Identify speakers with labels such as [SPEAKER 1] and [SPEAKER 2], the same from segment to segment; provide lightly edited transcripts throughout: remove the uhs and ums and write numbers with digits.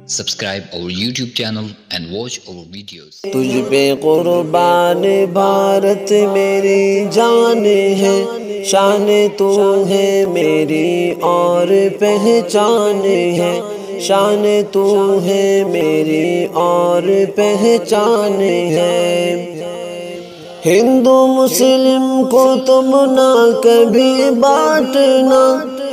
[SPEAKER 1] Subscribe our YouTube channel and watch our videos.
[SPEAKER 2] تجھ پہ قربان بھارت میری جان ہے، شان تو ہے میری اور پہچان ہے، شان تو ہے میری اور پہچان ہے۔ ہندو مسلم کو تم نہ کبھی بانٹنا،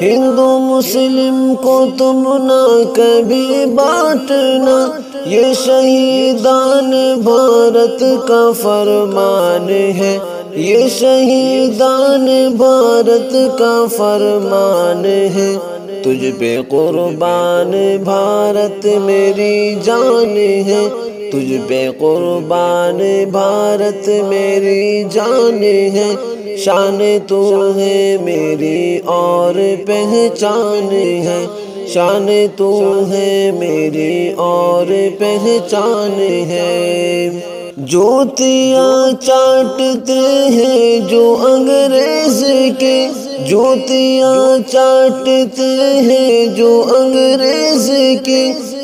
[SPEAKER 2] ہندو مسلم کو تم نہ کبھی بانٹنا، یہ شہیدان بھارت کا فرمان ہے، یہ شہیدان بھارت کا فرمان ہے۔ تجھ پہ قربان بھارت میری جان ہے، تجھ پہ قربان بھارت میری جان ہے، شان تو ہے میری اور پہچان ہے، شان تو ہے میری اور پہچان ہے۔ جوتیاں چاٹتے ہیں جو انگریز کے، جوتیاں چاٹتے ہیں جو انگریز کے،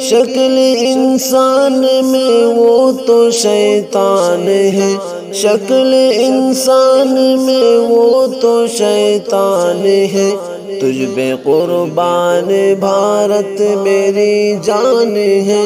[SPEAKER 2] شکل انسان میں وہ تو شیطان ہے، شکل انسان میں وہ تو شیطان ہے۔ تجھ پہ قربان بھارت میری جان ہے،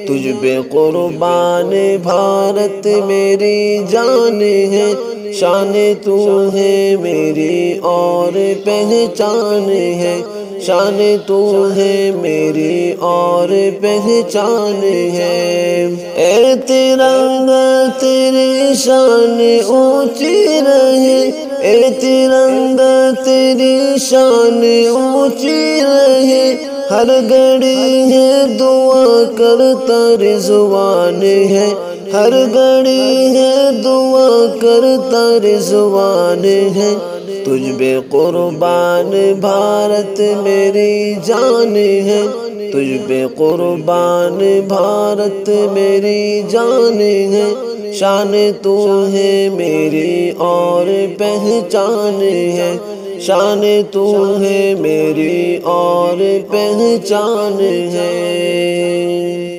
[SPEAKER 2] تجھ پہ قربان بھارت میری جان ہے، شان تو ہے میری اور پہچان ہے، شان تو ہے میری اور پہچان ہے۔ اے ترنگا تیری شان اونچی رہے، اے ترنگا تیری شان اونچی رہے، ہر گھڑی ہے دعا کرتا رضوان ہے، ہر گھڑی ہے دعا کرتا رضوان ہے۔ تجھ پہ قربان بھارت میری جان ہے، تجھ پہ قربان بھارت میری جان ہے، شان تو ہے میری اور پہچان ہے، شان تو ہے میری اور پہچان ہے۔